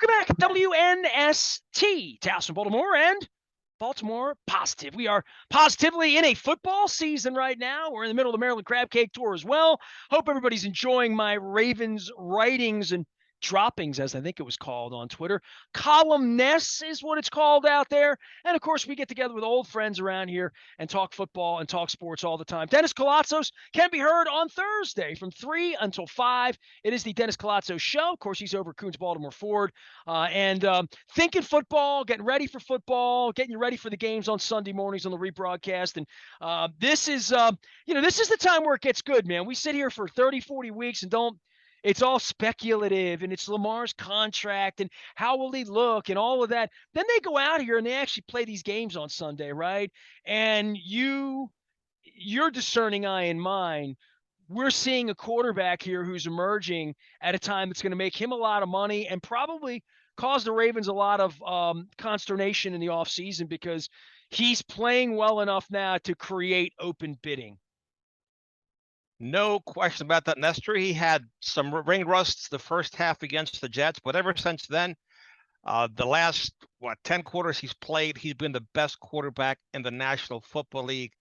Welcome back, WNST, Towson, Baltimore, and Baltimore Positive. We are positively in a football season right now. We're in the middle of the Maryland Crab Cake Tour as well. Hope everybody's enjoying my Ravens writings and droppings, as I think it was called on Twitter. Columnists is what it's called out there. And, of course, we get together with old friends around here and talk football and talk sports all the time. Dennis Koulatsos can be heard on Thursday from 3 until 5. It is the Dennis Koulatsos Show. Of course, he's over at Coons Baltimore Ford. Thinking football, getting ready for football, getting you ready for the games on Sunday mornings on the rebroadcast. And this is the time where it gets good, man. We sit here for 30, 40 weeks and it's all speculative, and it's Lamar's contract and how will he look and all of that. Then they go out here and they actually play these games on Sunday, right? And your discerning eye and mine, we're seeing a quarterback here who's emerging at a time that's going to make him a lot of money and probably cause the Ravens a lot of consternation in the offseason because he's playing well enough now to create open bidding. No question about that, Nestor. He had some ring rusts the first half against the Jets, but ever since then, the last, 10 quarters he's played, he's been the best quarterback in the National Football League.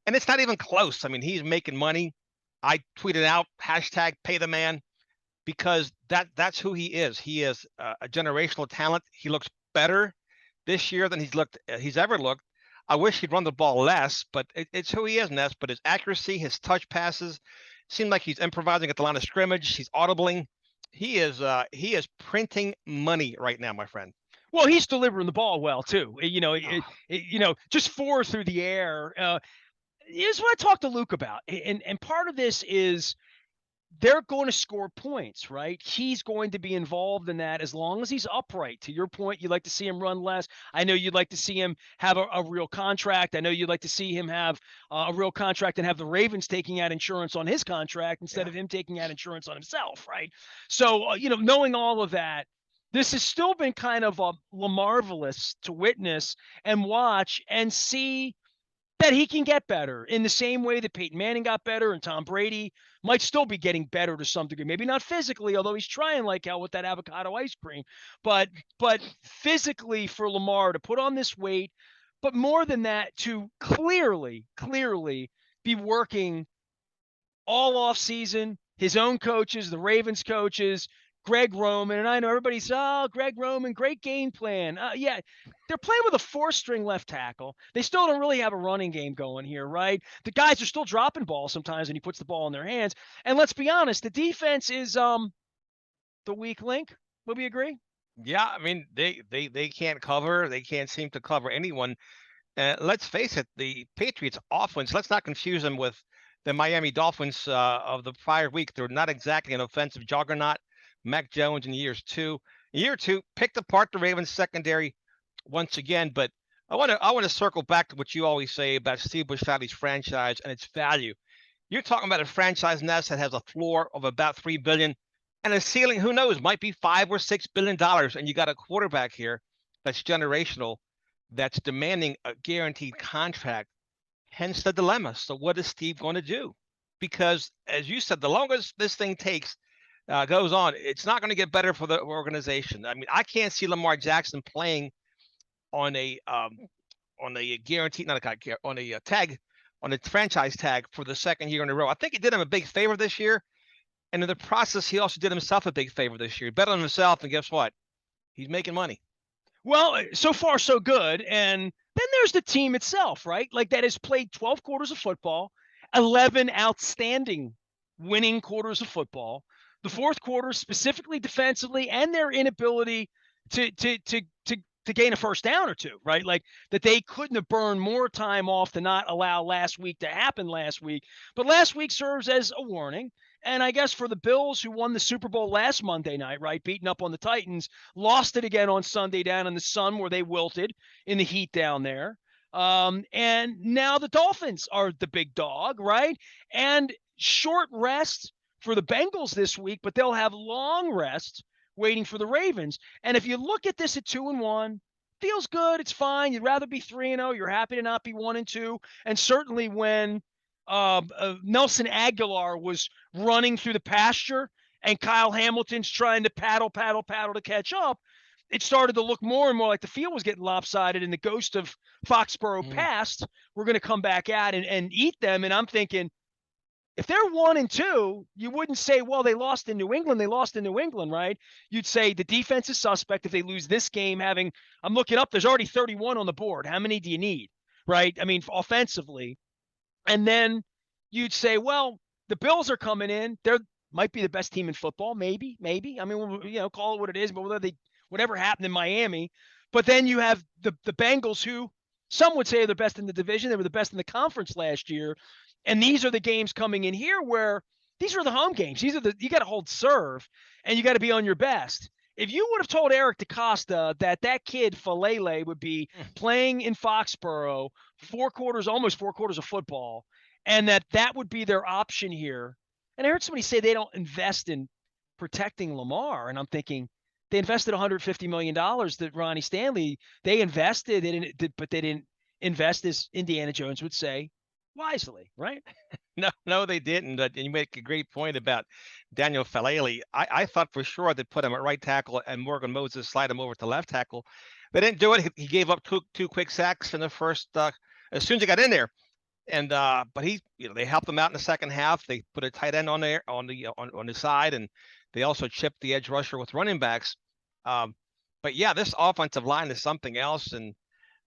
And it's not even close. I mean, he's making money. I tweeted out, #PayTheMan, because that's who he is. He is a generational talent. He looks better this year than he's ever looked. I wish he'd run the ball less, but it's who he is, Ness. But his accuracy, his touch passes, seem like he's improvising at the line of scrimmage. He's audibling. He is printing money right now, my friend. Well, he's delivering the ball well too. Just 4 through the air. Here's what I talked to Luke about, and part of this is they're going to score points, right? He's going to be involved in that as long as he's upright. To your point, you'd like to see him run less. I know you'd like to see him have a real contract. I know you'd like to see him have a real contract and have the Ravens taking out insurance on his contract instead of him taking out insurance on himself, right? So, knowing all of that, this has still been kind of a Lamarvelous to witness and watch and see that he can get better in the same way that Peyton Manning got better and Tom Brady might still be getting better to some degree. Maybe not physically, although he's trying like hell with that avocado ice cream. But physically for Lamar to put on this weight, but more than that, to clearly be working all off season, his own coaches, the Ravens coaches, Greg Roman, and I know everybody's, Greg Roman, great game plan. Yeah, they're playing with a 4-string left tackle. They still don't really have a running game going here, right? The guys are still dropping balls sometimes when he puts the ball in their hands. And let's be honest, the defense is the weak link. Would we agree? Yeah, I mean, they can't cover. They can't seem to cover anyone. Let's face it, the Patriots offense, let's not confuse them with the Miami Dolphins of the prior week. They're not exactly an offensive juggernaut. Mac Jones in year two picked apart the Ravens secondary once again. But I want to circle back to what you always say about Steve Bisciotti's franchise and its value. You're talking about a franchise, Ness, that has a floor of about $3 billion and a ceiling, who knows, might be $5 or $6 billion. And you got a quarterback here that's generational, that's demanding a guaranteed contract. Hence the dilemma. So what is Steve going to do? Because as you said, the longer this thing goes on, it's not going to get better for the organization. I mean, I can't see Lamar Jackson playing on a guarantee, on a tag, on a franchise tag for the second year in a row. I think he did him a big favor this year, and in the process, he also did himself a big favor this year. He bet on himself, and guess what? He's making money. Well, so far so good, and then there's the team itself, right? Like that has played 12 quarters of football, 11 outstanding winning quarters of football. The fourth quarter, specifically defensively, and their inability to gain a first down or two, right? Like that they couldn't have burned more time off to not allow last week to happen last week. But last week serves as a warning. And I guess for the Bills, who won the Super Bowl last Monday night, right, beating up on the Titans, lost it again on Sunday down in the sun where they wilted in the heat down there. And now the Dolphins are the big dog, right? And short rest for the Bengals this week, but they'll have long rests waiting for the Ravens. And if you look at this at 2-1, feels good. It's fine. You'd rather be 3-0. You're happy to not be 1-2. And certainly when Nelson Aguilar was running through the pasture and Kyle Hamilton's trying to paddle to catch up, it started to look more and more like the field was getting lopsided and the ghost of Foxborough past, we're going to come back at and eat them. And I'm thinking, if they're 1-2, you wouldn't say, well, they lost in New England. They lost in New England, right? You'd say the defense is suspect if they lose this game. I'm looking up, there's already 31 on the board. How many do you need, right? I mean, offensively. And then you'd say, well, the Bills are coming in. They're might be the best team in football, maybe. I mean, call it what it is, but whatever happened in Miami. But then you have the Bengals, who some would say are the best in the division. They were the best in the conference last year. And these are the games coming in here where these are the home games. You got to hold serve and you got to be on your best. If you would have told Eric DeCosta that kid Falele would be playing in Foxborough almost 4 quarters of football, and that would be their option here. And I heard somebody say they don't invest in protecting Lamar, and I'm thinking they invested $150 million that Ronnie Stanley, they invested in it, but they didn't invest, as Indiana Jones would say, wisely, right? No, they didn't. And you make a great point about Daniel Falele. I thought for sure they'd put him at right tackle and Morgan Moses slide him over to left tackle. They didn't do it. He gave up two quick sacks in the first as soon as he got in there. And but they helped him out in the second half. They put a tight end on there on the side, and they also chipped the edge rusher with running backs. But yeah, this offensive line is something else, and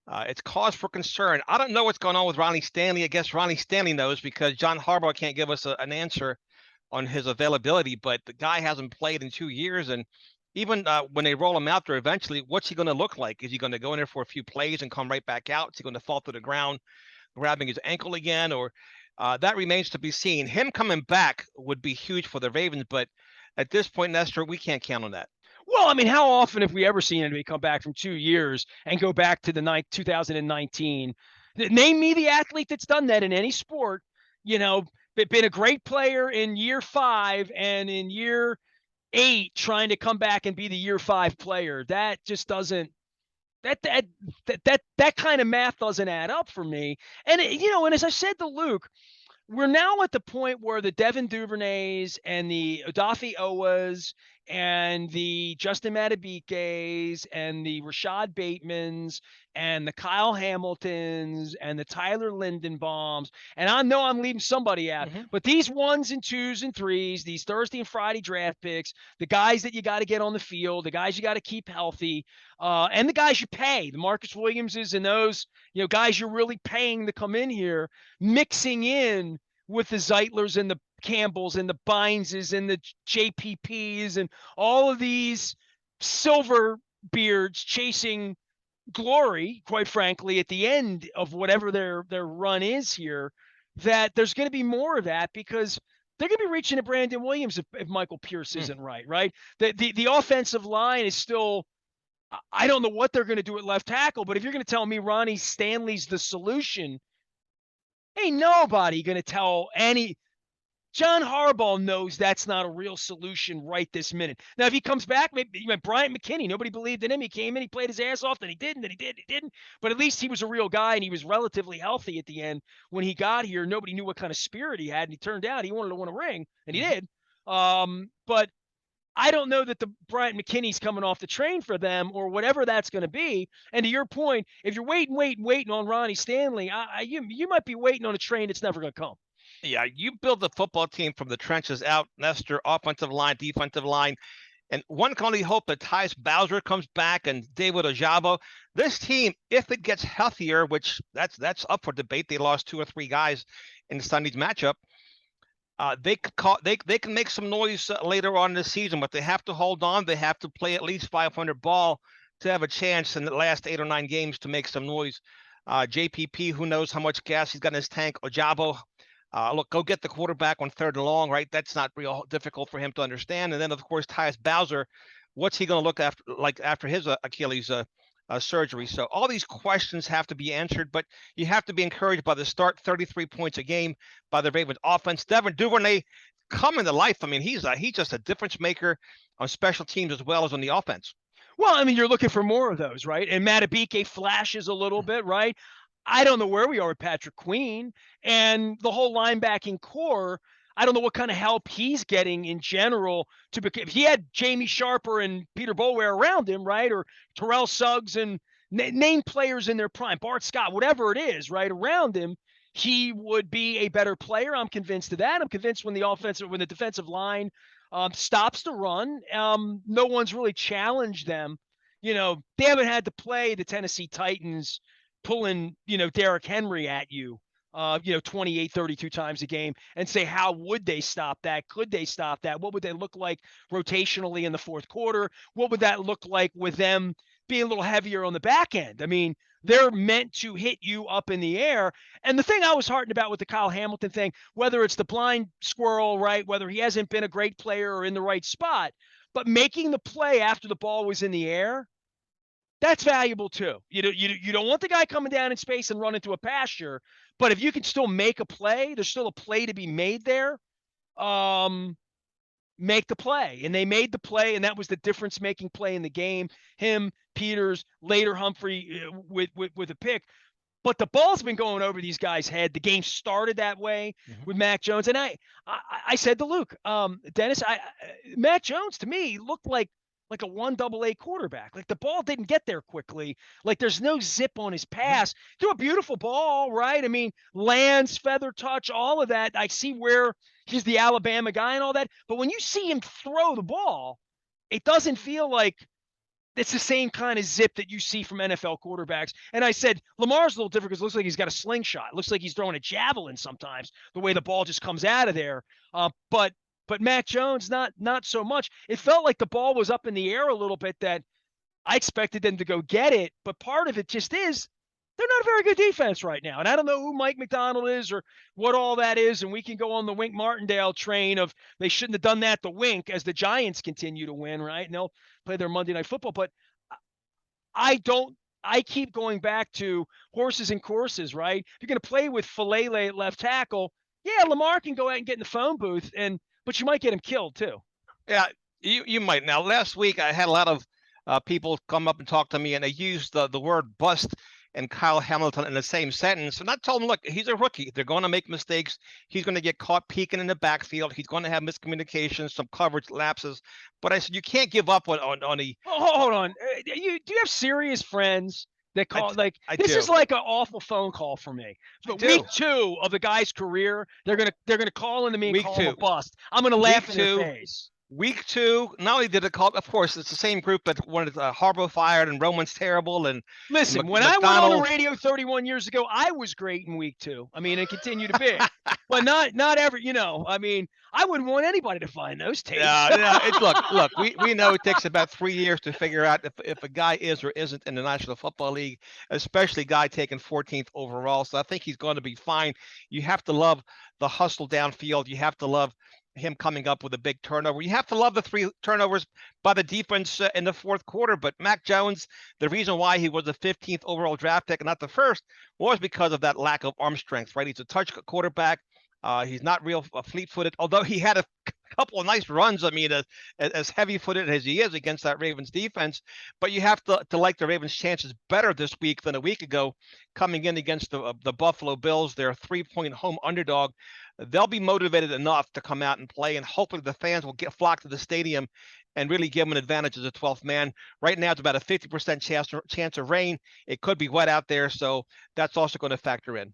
it's cause for concern. I don't know what's going on with Ronnie Stanley. I guess Ronnie Stanley knows because John Harbaugh can't give us an answer on his availability. But the guy hasn't played in 2 years, and even when they roll him out there eventually, what's he going to look like? Is he going to go in there for a few plays and come right back out? Is he going to fall to the ground, grabbing his ankle again? Or that remains to be seen. Him coming back would be huge for the Ravens, but at this point, Nestor, we can't count on that. Well, I mean, how often have we ever seen anybody come back from 2 years and go back to the 2019? Name me the athlete that's done that in any sport. Been a great player in year 5 and in year 8 trying to come back and be the year 5 player. That just doesn't. That kind of math doesn't add up for me. And and as I said to Luke, we're now at the point where the Devin Duvernays and the Odafe Owahs and the Justin Madubuikes and the Rashad Batemans and the Kyle Hamiltons and the Tyler Lindenbaums, and I know I'm leaving somebody out, but these 1s and 2s and 3s, these Thursday and Friday draft picks, the guys that you got to get on the field, the guys you got to keep healthy, and the guys you pay, the Marcus Williamses and those guys you're really paying to come in here, mixing in with the Zeitlers and the Campbells and the Bineses and the JPPs and all of these silver beards chasing glory, quite frankly, at the end of whatever their run is here, that there's going to be more of that because they're going to be reaching to Brandon Williams if Michael Pierce isn't right? The offensive line is still, I don't know what they're going to do at left tackle, but if you're going to tell me Ronnie Stanley's the solution, ain't nobody going to tell any. John Harbaugh knows that's not a real solution right this minute. Now, if he comes back, maybe Bryant McKinney, nobody believed in him. He came in, he played his ass off, then he didn't, then he didn't. But at least he was a real guy, and he was relatively healthy at the end. When he got here, nobody knew what kind of spirit he had, and he turned out he wanted to win a ring, and he did. But I don't know that the Bryant McKinney's coming off the train for them or whatever that's going to be. And to your point, if you're waiting on Ronnie Stanley, you might be waiting on a train that's never going to come. Yeah, you build the football team from the trenches out, Nestor, offensive line, defensive line. And one can only hope that Tyus Bowser comes back and David Ojabo. This team, if it gets healthier, which that's up for debate, they lost 2 or 3 guys in Sunday's matchup. They can make some noise later on in the season, but they have to hold on. They have to play at least 500 ball to have a chance in the last 8 or 9 games to make some noise. JPP, who knows how much gas he's got in his tank. Ojabo, look, go get the quarterback on 3rd and long, right? That's not real difficult for him to understand. And then, of course, Tyus Bowser, what's he going to look after his Achilles surgery? So all these questions have to be answered, but you have to be encouraged by the start, 33 points a game by the Ravens offense. Devin Duvernay coming to life. I mean, he's just a difference maker on special teams as well as on the offense. Well, I mean, you're looking for more of those, right? And Madubuike flashes a little bit, right? I don't know where we are with Patrick Queen and the whole linebacking core. I don't know what kind of help he's getting in general if he had Jamie Sharper and Peter Boulware around him, right? Or Terrell Suggs and name players in their prime, Bart Scott, whatever it is, right, around him, he would be a better player. I'm convinced of that. I'm convinced when the defensive line stops the run, no one's really challenged them. They haven't had to play the Tennessee Titans pulling, Derrick Henry at you, 28, 32 times a game and say, how would they stop that? Could they stop that? What would they look like rotationally in the fourth quarter? What would that look like with them being a little heavier on the back end? I mean, they're meant to hit you up in the air. And the thing I was heartened about with the Kyle Hamilton thing, whether it's the blind squirrel, right, whether he hasn't been a great player or in the right spot, but making the play after the ball was in the air, that's valuable too. You don't want the guy coming down in space and run into a pasture, but if you can still make a play, there's still a play to be made there. Make the play. And they made the play, and that was the difference-making play in the game. Him, Peters, later Humphrey with a pick. But the ball's been going over these guys' head. The game started that way with Mac Jones. And I said to Luke, Dennis, Mac Jones to me looked like a 1AA quarterback. Like the ball didn't get there quickly. Like there's no zip on his pass. Threw a beautiful ball, right? I mean, lands, feather touch, all of that. I see where he's the Alabama guy and all that. But when you see him throw the ball, it doesn't feel like it's the same kind of zip that you see from NFL quarterbacks. And I said, Lamar's a little different because it looks like he's got a slingshot. It looks like he's throwing a javelin sometimes, the way the ball just comes out of there. But Mac Jones, not so much. It felt like the ball was up in the air a little bit that I expected them to go get it. But part of it just is they're not a very good defense right now. And I don't know who Mike McDonald is or what all that is. And we can go on the Wink Martindale train of they shouldn't have done that to Wink as the Giants continue to win, right? And they'll play their Monday Night Football. But I keep going back to horses and courses, right? If you're going to play with Falele at left tackle, yeah, Lamar can go out and get in the phone booth, but you might get him killed too. Yeah, you might. Now, last week I had a lot of people come up and talk to me, and they used the word bust and Kyle Hamilton in the same sentence. And I told them, look, he's a rookie. They're going to make mistakes. He's going to get caught peeking in the backfield. He's going to have miscommunications, some coverage lapses. But I said, you can't give up on the. Oh, hold on. Do you have serious friends that call this do. is like an awful phone call for me. But week 2 of the guy's career, they're gonna call into me and call him a bust. I'm gonna laugh in their face. Week 2, not only did it call, of course, it's the same group that wanted Harbaugh fired and Roman's terrible. And listen, when I went on the radio 31 years ago, I was great in week 2. I mean, and continue to be, but not ever. I mean, I wouldn't want anybody to find those tapes. Yeah. Look. We know it takes about 3 years to figure out if a guy is or isn't in the National Football League, especially a guy taken 14th overall. So I think he's going to be fine. You have to love the hustle downfield. You have to love him coming up with a big turnover. You have to love the 3 turnovers by the defense in the fourth quarter. But Mac Jones, the reason why he was the 15th overall draft pick and not the first was because of that lack of arm strength, right? He's a touch quarterback. He's not real fleet-footed, although he had a couple of nice runs. I mean, as heavy-footed as he is against that Ravens defense. But you have to like the Ravens' chances better this week than a week ago, coming in against the Buffalo Bills. They're a 3-point home underdog. They'll be motivated enough to come out and play, and hopefully the fans will flock to the stadium and really give them an advantage as a 12th man. Right now, it's about a 50% chance of rain. It could be wet out there, so that's also going to factor in.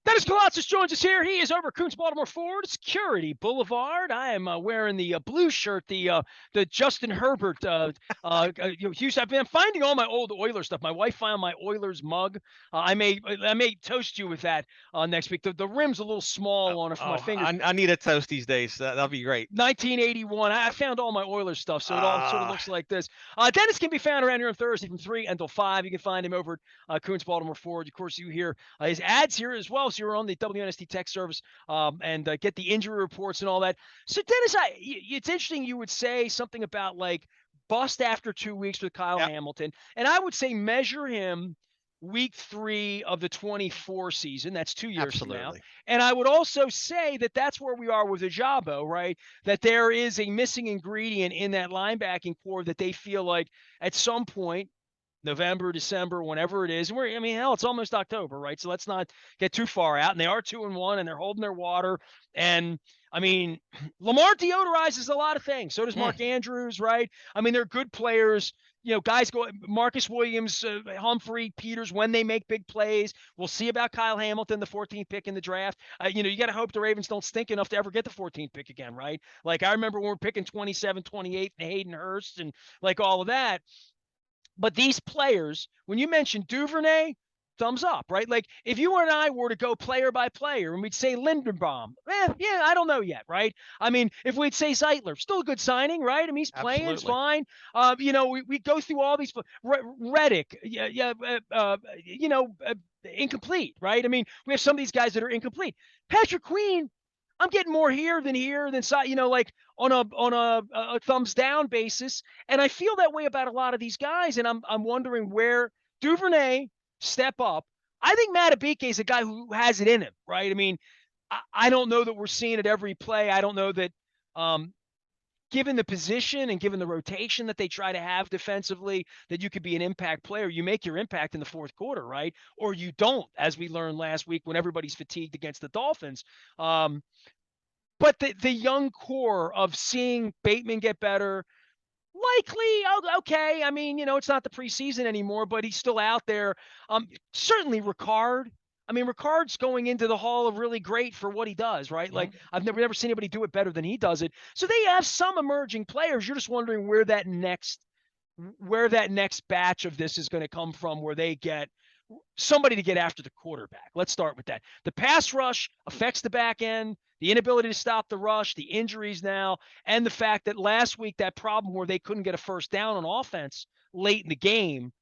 Dennis Koulatsos joins us here. He is over at Coons Baltimore Ford Security Boulevard. I am wearing the blue shirt, the Justin Herbert. Houston. I've been finding all my old Oilers stuff. My wife found my Oilers mug. I may toast you with that next week. The rim's a little small on it for my fingers. I need a toast these days. That'll be great. 1981. I found all my Oilers stuff, so it all sort of looks like this. Dennis can be found around here on Thursday from 3 until 5. You can find him over at Coons Baltimore Ford. Of course, you hear his ads here as well. So you're on the WNST text service and get the injury reports and all that. So Dennis, it's interesting you would say something about like bust after 2 weeks with Kyle Hamilton. And I would say measure him week 3 of the 24 season. That's 2 years from now. And I would also say that that's where we are with Ajabo, right? That there is a missing ingredient in that linebacking core that they feel like at some point, November, December, whenever it is. And hell, it's almost October, right? So let's not get too far out. And they are 2-1 and they're holding their water. And I mean, Lamar deodorizes a lot of things. So does Mm, Mark Andrews, right? I mean, they're good players. Guys go Marcus Williams, Humphrey, Peters when they make big plays. We'll see about Kyle Hamilton, the 14th pick in the draft. You got to hope the Ravens don't stink enough to ever get the 14th pick again, right? Like I remember when we were picking 27, 28, and Hayden Hurst and like all of that. But these players, when you mentioned Duvernay, thumbs up, right? Like if you and I were to go player by player and we'd say Lindenbaum, yeah, I don't know yet, right? I mean, if we'd say Zeitler, still a good signing, right? I mean, he's playing, it's absolutely. fine. We go through all these, Reddick, incomplete, right? I mean, we have some of these guys that are incomplete. Patrick Queen, I'm getting more here than like on a thumbs down basis, and I feel that way about a lot of these guys, and I'm wondering where Duvernay step up. I think Matabike is a guy who has it in him, right? I mean, I don't know that we're seeing it every play. I don't know that, given the position and given the rotation that they try to have defensively, that you could be an impact player. You make your impact in the fourth quarter, right? Or you don't, as we learned last week when everybody's fatigued against the Dolphins. But the young core of seeing Bateman get better, likely, okay. I mean, it's not the preseason anymore, but he's still out there. Certainly Ricard. I mean, Ricard's going into the Hall of really great for what he does, right? Like Mhm. I've never seen anybody do it better than he does it. So they have some emerging players. You're just wondering where that next batch of this is going to come from, where they get somebody to get after the quarterback. Let's start with that. The pass rush affects the back end, the inability to stop the rush, the injuries now, and the fact that last week that problem where they couldn't get a first down on offense late in the game,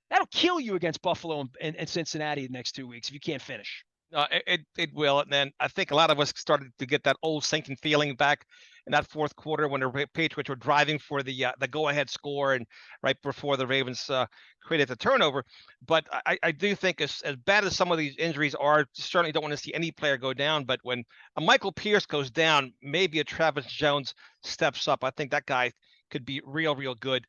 that'll kill you against Buffalo and Cincinnati the next 2 weeks if you can't finish. It will, and then I think a lot of us started to get that old sinking feeling back in that fourth quarter when the Patriots were driving for the go-ahead score and right before the Ravens created the turnover. But I do think as bad as some of these injuries are, certainly don't want to see any player go down. But when a Michael Pierce goes down, maybe a Travis Jones steps up. I think that guy could be real good.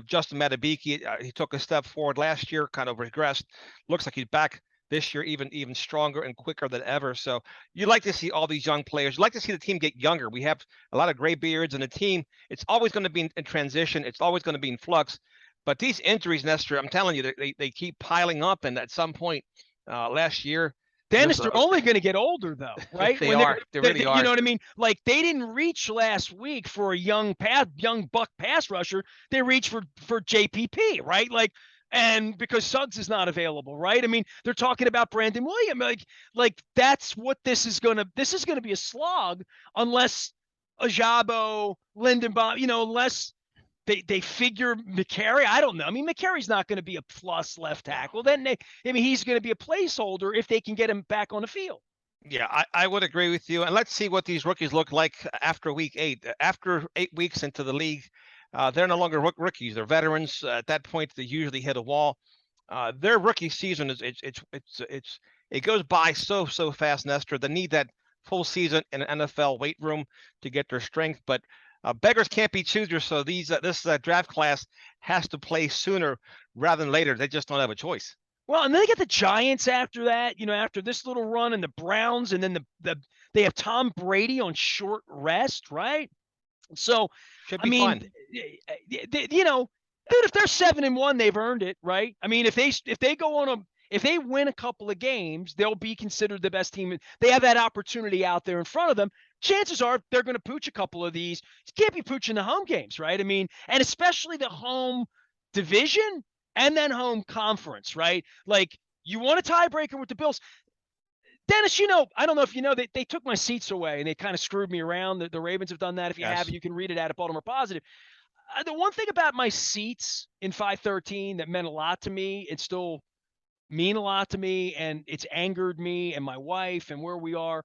Justin Matabike, he took a step forward last year, kind of regressed. Looks like he's back this year even stronger and quicker than ever. So you like to see all these young players. You like to see the team get younger. We have a lot of gray beards in the team. It's always going to be in transition. It's always going to be in flux. But these injuries, Nestor, I'm telling you, they keep piling up. And at some point last year, Dennis, they're only going to get older, though, right? they are. They really you are. know what I mean? Like they didn't reach last week for a young buck pass rusher. They reached for JPP, right? And because Suggs is not available, right? I mean, they're talking about Brandon Williams. Like that's what this is gonna be a slog unless Ajabo, Lindenbaum, unless they figure McCary. I don't know. I mean, McCary's not going to be a plus left tackle. Then he's going to be a placeholder if they can get him back on the field. Yeah, I would agree with you. And let's see what these rookies look like after week 8. After 8 weeks into the league, they're no longer rookies. They're veterans. At that point, they usually hit a wall. Their rookie season it goes by so fast, Nestor. They need that full season in an NFL weight room to get their strength. But beggars can't be choosers. So this draft class has to play sooner rather than later. They just don't have a choice. Well, and then they get the Giants after that, after this little run, and the Browns, and then they have Tom Brady on short rest, right? So, Should I be mean, fun. Dude, if they're 7-1, they've earned it, right? I mean, if they win a couple of games, they'll be considered the best team. They have that opportunity out there in front of them. Chances are they're going to pooch a couple of these. You can't be pooching the home games, right? I mean, and especially the home division and then home conference, right? Like you want a tiebreaker with the Bills. Dennis, I don't know if you know, they took my seats away and they kind of screwed me around. The Ravens have done that. If you Yes. haven't, you can read it at Baltimore Positive. The one thing about my seats in 513 that meant a lot to me, it still mean a lot to me, and it's angered me and my wife and where we are.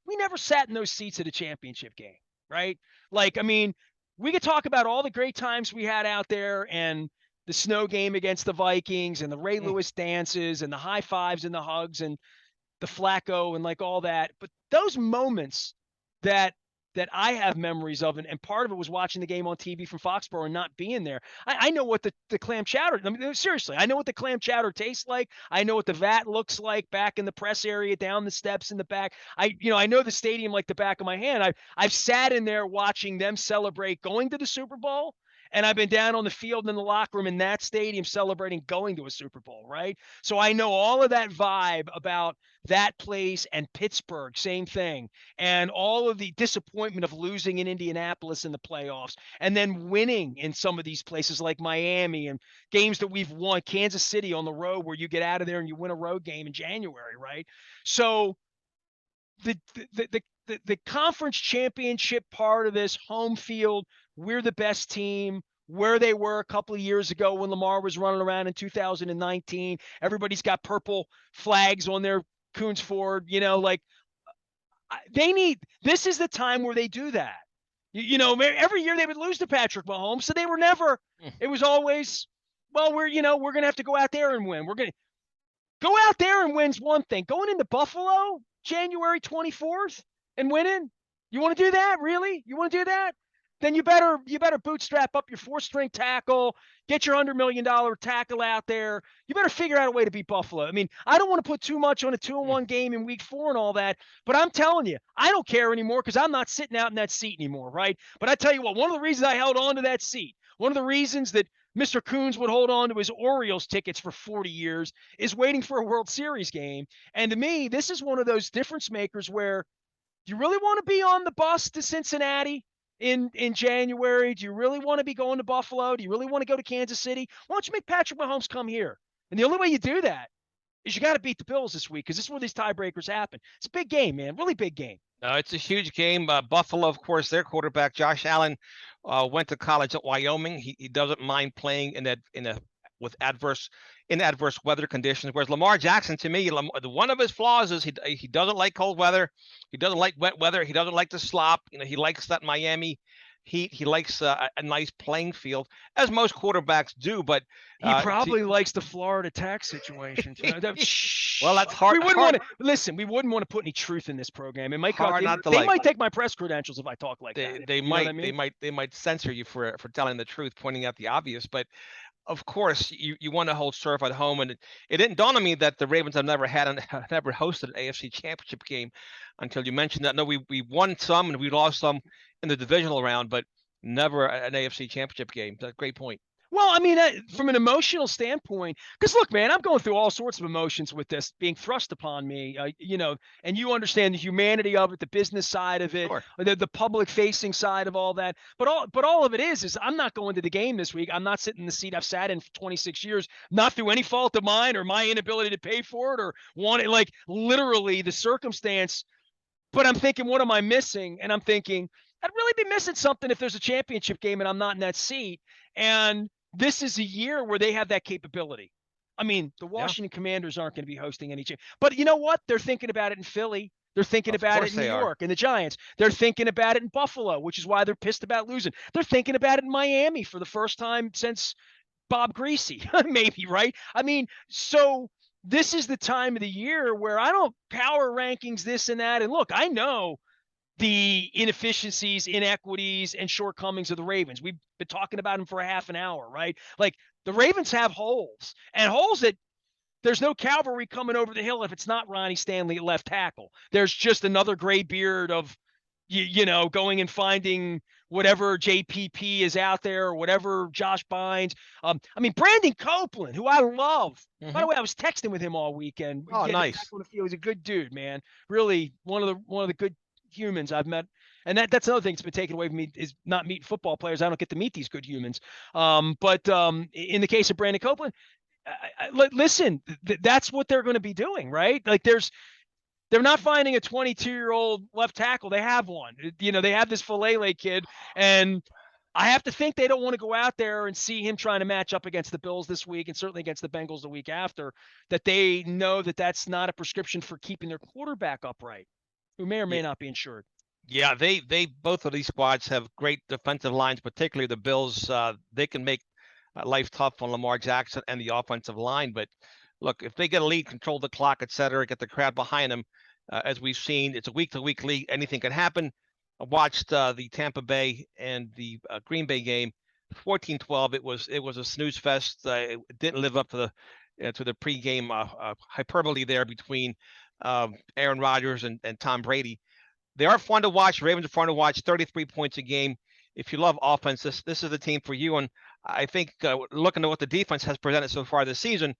We never sat in those seats at a championship game, right? Like, I mean, we could talk about all the great times we had out there and the snow game against the Vikings and the Ray Lewis dances and the high fives and the hugs and the Flacco and like all that. But those moments that that I have memories of, and part of it was watching the game on TV from Foxborough and not being there. I know what the clam chowder, I mean, seriously, I know what the clam chowder tastes like. I know what the vat looks like back in the press area, down the steps in the back. I know the stadium like the back of my hand. I've sat in there watching them celebrate going to the Super Bowl. And I've been down on the field in the locker room in that stadium celebrating going to a Super Bowl, right? So I know all of that vibe about that place, and Pittsburgh, same thing. And all of the disappointment of losing in Indianapolis in the playoffs and then winning in some of these places like Miami, and games that we've won, Kansas City on the road where you get out of there and you win a road game in January, right? So the conference championship part of this, home field, we're the best team, where they were a couple of years ago when Lamar was running around in 2019. Everybody's got purple flags on their Coons Ford, like this is the time where they do that. Every year they would lose to Patrick Mahomes, so they were never, it was always, well, we're going to have to go out there and win. We're going to go out there and win's one thing. Going into Buffalo January 24th and winning, you want to do that? Really? You want to do that? Then you better bootstrap up your 4-string tackle, get your $100 million tackle out there. You better figure out a way to beat Buffalo. I mean, I don't want to put too much on a 2-1 game in week 4 and all that, but I'm telling you, I don't care anymore because I'm not sitting out in that seat anymore, right? But I tell you what, one of the reasons I held on to that seat, one of the reasons that Mr. Coons would hold on to his Orioles tickets for 40 years is waiting for a World Series game. And to me, this is one of those difference makers where, do you really want to be on the bus to Cincinnati in January? Do you really want to be going to Buffalo? Do you really want to go to Kansas City? Why don't you make Patrick Mahomes come here? And the only way you do that is you got to beat the Bills this week, because this is where these tiebreakers happen. It's a big game, man. Really big game. It's a huge game. Buffalo, of course, their quarterback Josh Allen went to college at Wyoming. He doesn't mind playing with adverse weather conditions. Whereas Lamar Jackson, to me, one of his flaws is he doesn't like cold weather. He doesn't like wet weather. He doesn't like the slop. He likes that Miami heat. He likes a nice playing field, as most quarterbacks do. But he probably likes the Florida tax situation too. Well, that's hard. We wouldn't want to listen. We wouldn't want to put any truth in this program. It might they might take my press credentials if I talk like that. They might censor you for telling the truth, pointing out the obvious. But of course, you want to hold serve at home, and it didn't dawn on me that the Ravens have never hosted an AFC Championship game until you mentioned that. No, we won some and we lost some in the divisional round, but never an AFC Championship game. That's a great point. Well, I mean, from an emotional standpoint, because look, man, I'm going through all sorts of emotions with this being thrust upon me, and you understand the humanity of it, the business side of it, sure, the public facing side of all that. But all of it is I'm not going to the game this week. I'm not sitting in the seat I've sat in for 26 years, not through any fault of mine or my inability to pay for it or want it, like literally the circumstance. But I'm thinking, what am I missing? And I'm thinking, I'd really be missing something if there's a championship game and I'm not in that seat. And this is a year where they have that capability. I mean, the Washington Commanders aren't going to be hosting any but you know what? They're thinking about it in Philly. They're thinking about it in New York and the Giants. They're thinking about it in Buffalo, which is why they're pissed about losing. They're thinking about it in Miami for the first time since Bob Greasy, maybe, right? I mean, so this is the time of the year where I don't power rankings this and that. And look, I know the inefficiencies, inequities, and shortcomings of the Ravens. We've been talking about them for a half an hour, right? Like the Ravens have holes, and holes that there's no cavalry coming over the hill if it's not Ronnie Stanley at left tackle. There's just another gray beard of, going and finding whatever JPP is out there or whatever Josh Bynes. I mean, Brandon Copeland, who I love. Mm-hmm. By the way, I was texting with him all weekend. Oh, nice. He was a good dude, man. Really one of the good humans I've met. And that's another thing that's been taken away from me, is not meeting football players. I don't get to meet these good humans. But in the case of Brandon Copeland, listen, that's what they're going to be doing, right? Like they're not finding a 22-year-old left tackle. They have one. They have this Falele kid, and I have to think they don't want to go out there and see him trying to match up against the Bills this week and certainly against the Bengals the week after, that they know that that's not a prescription for keeping their quarterback upright, who may or may not be insured. Yeah, they both of these squads have great defensive lines, particularly the Bills. They can make life tough on Lamar Jackson and the offensive line. But look, if they get a lead, control the clock, et cetera, get the crowd behind them, as we've seen, it's a week-to-week league. Anything can happen. watched the Tampa Bay and the Green Bay game, 14-12. It was a snooze fest. It didn't live up to the pregame hyperbole there between Aaron Rodgers and Tom Brady. They are fun to watch. Ravens are fun to watch. 33 points a game. If you love offense, this is the team for you. And I think looking at what the defense has presented so far this season,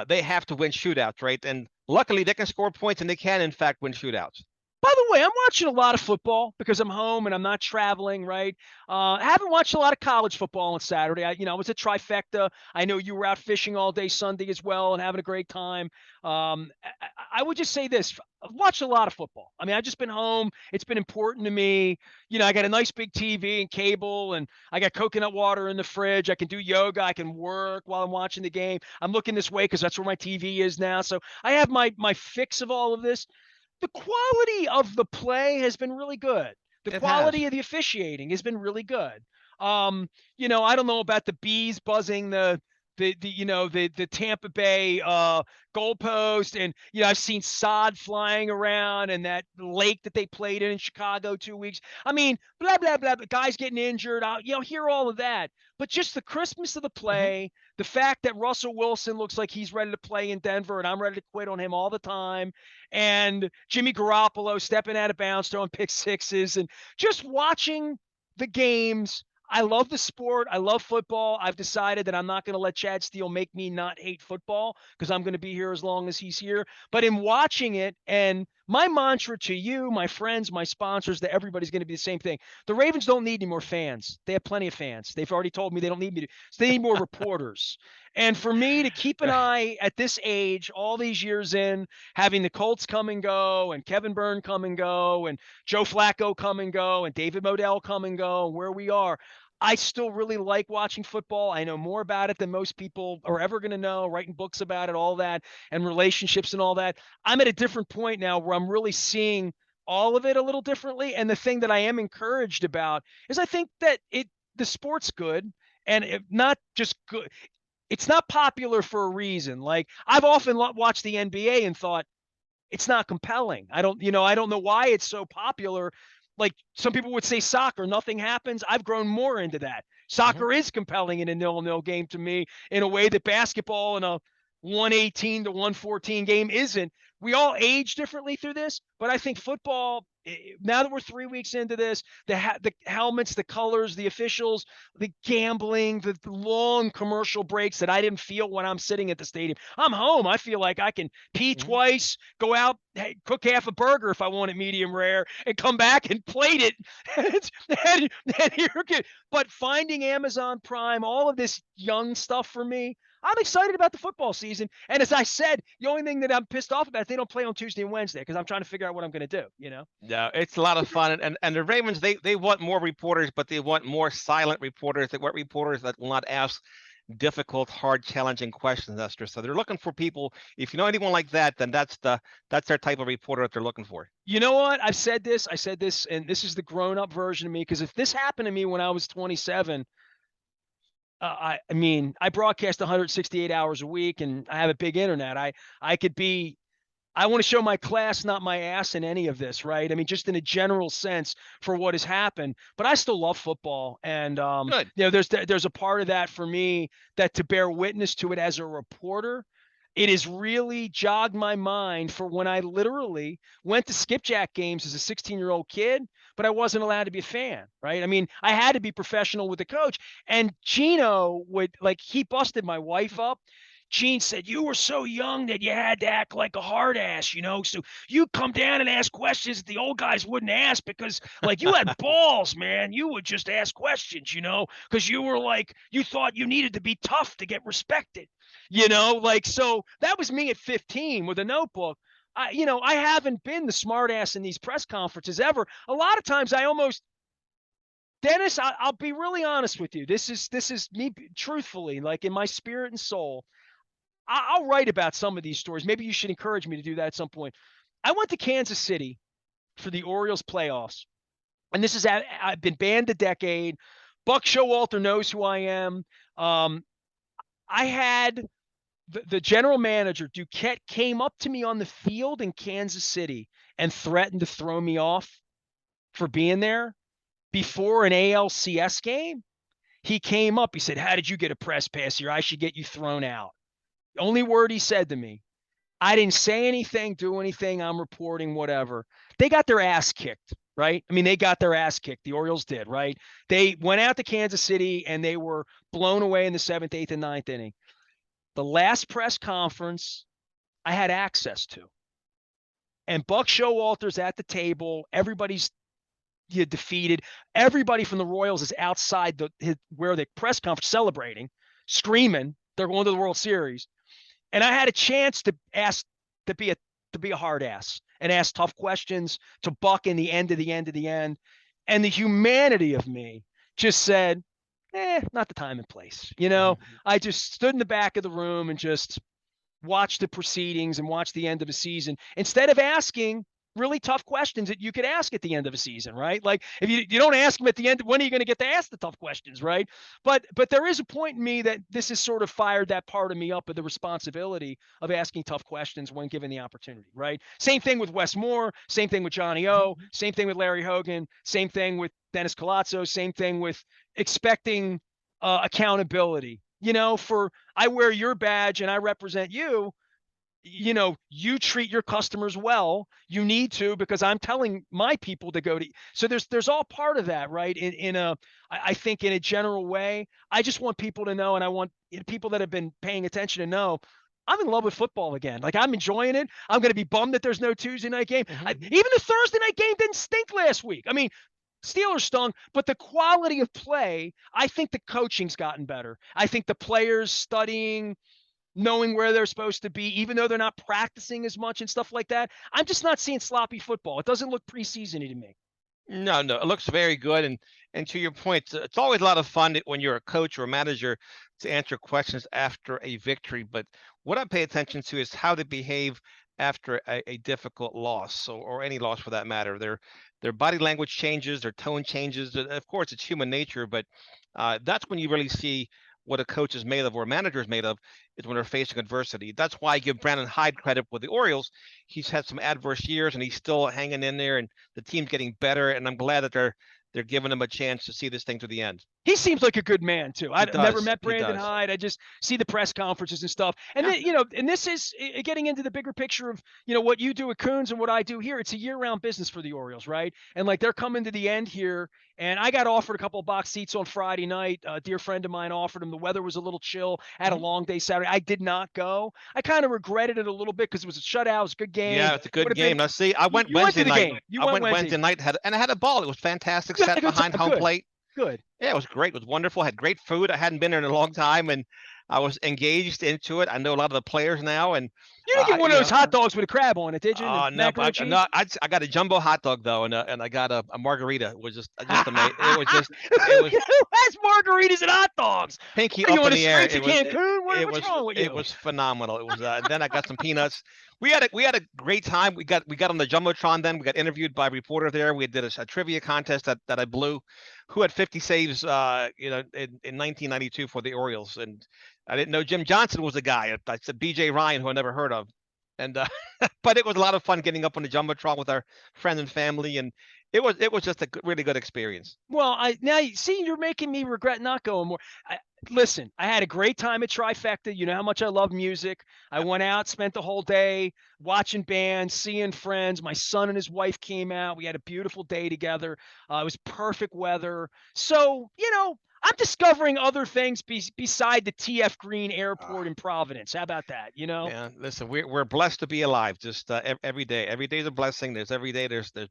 they have to win shootouts, right? And luckily, they can score points, and they can, in fact, win shootouts. By the way, I'm watching a lot of football because I'm home and I'm not traveling, right? I haven't watched a lot of college football on Saturday. I was at Trifecta. I know you were out fishing all day Sunday as well and having a great time. I would just say this. I've watched a lot of football. I mean, I've just been home. It's been important to me. I got a nice big TV and cable, and I got coconut water in the fridge. I can do yoga. I can work while I'm watching the game. I'm looking this way because that's where my TV is now. So I have my fix of all of this. The quality of the play has been really good. The It has. quality of the officiating has been really good. I don't know about the bees buzzing the Tampa Bay goalpost, and I've seen sod flying around and that lake that they played in Chicago 2 weeks. I mean, blah blah blah. The guys getting injured. Hear all of that, but just the crispness of the Mm-hmm. play, the fact that Russell Wilson looks like he's ready to play in Denver, and I'm ready to quit on him all the time, and Jimmy Garoppolo stepping out of bounds, throwing pick sixes, and just watching the games. I love the sport. I love football. I've decided that I'm not going to let Chad Steele make me not hate football because I'm going to be here as long as he's here. But in watching it, and my mantra to you, my friends, my sponsors, that everybody's going to be the same thing. The Ravens don't need any more fans. They have plenty of fans. They've already told me they don't need me to. So they need more reporters. And for me to keep an eye at this age, all these years in, having the Colts come and go, and Kevin Byrne come and go, and Joe Flacco come and go, and David Modell come and go, and where we are, I still really like watching football. I know more about it than most people are ever going to know, writing books about it, all that, and relationships and all that. I'm at a different point now where I'm really seeing all of it a little differently. And the thing that I am encouraged about is I think that the sport's good, and not just good. It's not popular for a reason. Like, I've often watched the NBA and thought it's not compelling. I don't know why it's so popular. Like, some people would say soccer, nothing happens. I've grown more into that. Mm-hmm. Soccer is compelling in a 0-0 game to me in a way that basketball in a 118 to 114 game isn't. We all age differently through this, but I think football, now that we're 3 weeks into this, the helmets, the colors, the officials, the gambling, the long commercial breaks that I didn't feel when I'm sitting at the stadium. I'm home. I feel like I can pee Mm-hmm. twice, go out, cook half a burger if I want it medium rare, and come back and plate it. and you're good. But finding Amazon Prime, all of this young stuff for me, I'm excited about the football season. And as I said, the only thing that I'm pissed off about is they don't play on Tuesday and Wednesday because I'm trying to figure out what I'm going to do. Yeah, it's a lot of fun, and the Ravens they want more reporters, but they want more silent reporters. They want reporters that will not ask difficult, hard, challenging questions, Esther. So they're looking for people. If you know anyone like that, then that's their type of reporter that they're looking for. You know what? I said this, and this is the grown-up version of me. Because if this happened to me when I was 27, I mean, I broadcast 168 hours a week, and I have a big internet. I could be. I want to show my class, not my ass in any of this, right? I mean, just in a general sense for what has happened. But I still love football, and Good. there's a part of that for me that to bear witness to it as a reporter, it has really jogged my mind for when I literally went to skipjack games as a 16-year-old kid, but I wasn't allowed to be a fan, right? I mean, I had to be professional with the coach. And Gino he busted my wife up. Gene said, you were so young that you had to act like a hard ass. So you come down and ask questions that the old guys wouldn't ask because, you had balls, man. You would just ask questions, because you were you thought you needed to be tough to get respected. So that was me at 15 with a notebook. I haven't been the smartass in these press conferences ever. A lot of times Dennis, I'll be really honest with you. This is me truthfully, in my spirit and soul. I'll write about some of these stories. Maybe you should encourage me to do that at some point. I went to Kansas City for the Orioles playoffs. And I've been banned a decade. Buck Showalter knows who I am. I had the general manager, Duquette, came up to me on the field in Kansas City and threatened to throw me off. for being there. Before an ALCS game, he came up. He said, "How did you get a press pass here? I should get you thrown out." The only word he said to me, I didn't say anything, do anything. I'm reporting whatever. They got their ass kicked, right? I mean, they got their ass kicked. The Orioles did, right? They went out to Kansas City and they were blown away in the 7th, 8th, and 9th inning. The last press conference I had access to. And Buck Showalter's at the table. Everybody's defeated. Everybody from the Royals is outside where the press conference celebrating, screaming. They're going to the World Series. And I had a chance to ask to be a hard ass and ask tough questions to Buck in the end of the end of the end. And the humanity of me just said, not the time and place. I just stood in the back of the room and just watched the proceedings and watched the end of the season instead of asking really tough questions that you could ask at the end of a season, right? Like if you don't ask them at the end, when are you going to get to ask the tough questions, right? But there is a point in me that this has sort of fired that part of me up of the responsibility of asking tough questions when given the opportunity, right? Same thing with Wes Moore, same thing with Johnny O, same thing with Larry Hogan, same thing with Dennis Koulatsos, same thing with expecting accountability. I wear your badge and I represent you. You treat your customers well. You need to, because I'm telling my people to go to. So there's all part of that, right? I think in a general way, I just want people to know, and I want people that have been paying attention to know, I'm in love with football again. Like I'm enjoying it. I'm going to be bummed that there's no Tuesday night game. Even the Thursday night game didn't stink last week. I mean, Steelers stung, but the quality of play, I think the coaching's gotten better. I think the players studying, knowing where they're supposed to be, even though they're not practicing as much and stuff like that. I'm just not seeing sloppy football. It doesn't look preseason-y to me. No, it looks very good. And to your point, it's always a lot of fun when you're a coach or a manager to answer questions after a victory. But what I pay attention to is how they behave after a difficult loss, or any loss for that matter. Their body language changes, their tone changes. Of course, it's human nature, but that's when you really see what a coach is made of or a manager is made of, is when they're facing adversity. That's why I give Brandon Hyde credit with the Orioles. He's had some adverse years and he's still hanging in there, and the team's getting better. And I'm glad that they're giving him a chance to see this thing to the end. He seems like a good man too. I've never met Brandon Hyde. I just see the press conferences and stuff. And then, and this is getting into the bigger picture of, what you do at Coons and what I do here. It's a year-round business for the Orioles, right? And like they're coming to the end here. And I got offered a couple of box seats on Friday night. A dear friend of mine offered them. The weather was a little chill. I had a long day Saturday. I did not go. I kind of regretted it a little bit because it was a shutout. It was a good game. Yeah, it's a good game. Now, see, I went Wednesday night. I went Wednesday night, and I had a ball. It was fantastic. Sat behind home plate. Good. Yeah, it was great. It was wonderful. Had great food. I hadn't been there in a long time, and I was engaged into it. I know a lot of the players now, and you didn't get one of those hot dogs with a crab on it, did you? Oh no, I got a jumbo hot dog though, and I got a margarita. It was just amazing. It was just that's margaritas and hot dogs. Pinky up in the air. What's wrong with you? It was phenomenal. It was. Then I got some peanuts. We had a great time. We got on the jumbotron. Then we got interviewed by a reporter there. We did a trivia contest that I blew. Who had 50 saves? In 1992 for the Orioles, and I didn't know Jim Johnson was the guy. I said B.J. Ryan, who I never heard of. And but it was a lot of fun getting up on the jumbotron with our friends and family, and it was just a really good experience. Well, you're making me regret not going more. Listen, I had a great time at Trifecta. You know how much I love music. I went out, spent the whole day watching bands, seeing friends. My son and his wife came out. We had a beautiful day together. It was perfect weather. So, I'm discovering other things beside the TF Green Airport in Providence. How about that? Yeah, listen, we're blessed to be alive. Just every day. Every day is a blessing. There's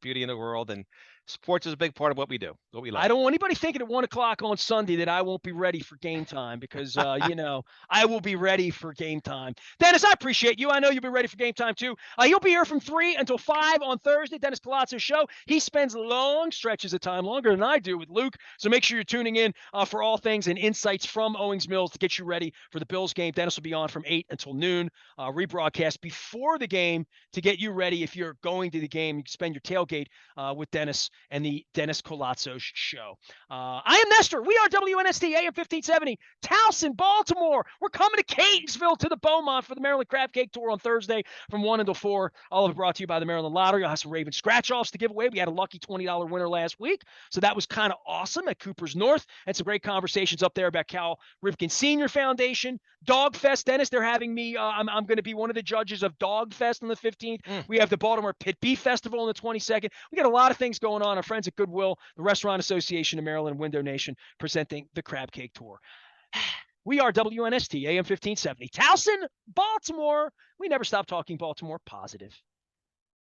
beauty in the world, and sports is a big part of what we do, what we love. I don't want anybody thinking at 1:00 on Sunday that I won't be ready for game time, because I will be ready for game time. Dennis, I appreciate you. I know you'll be ready for game time too. He'll be here from 3 until 5 on Thursday. Dennis Koulatsos Show. He spends long stretches of time, longer than I do, with Luke. So make sure you're tuning in for all things and insights from Owings Mills to get you ready for the Bills game. Dennis will be on from 8 until noon, rebroadcast before the game to get you ready. If you're going to the game, you can spend your tailgate with Dennis and the Dennis Koulatsos Show. I am Nestor. We are WNST AM 1570, Towson, Baltimore. We're coming to Catonsville to the Beaumont for the Maryland Crab Cake Tour on Thursday from 1 until 4. All of it brought to you by the Maryland Lottery. I'll have some Raven scratch-offs to give away. We had a lucky $20 winner last week, so that was kind of awesome at Cooper's North. And some great conversations up there about Cal Ripken Senior Foundation. Dog Fest, Dennis, they're having me. I'm going to be one of the judges of Dog Fest on the 15th. We have the Baltimore Pit Beef Festival on the 22nd. We got a lot of things going on. Our friends at Goodwill, the Restaurant Association of Maryland, Window Nation, presenting the Crab Cake Tour. We are WNST AM 1570, Towson, Baltimore. We never stop talking Baltimore positive.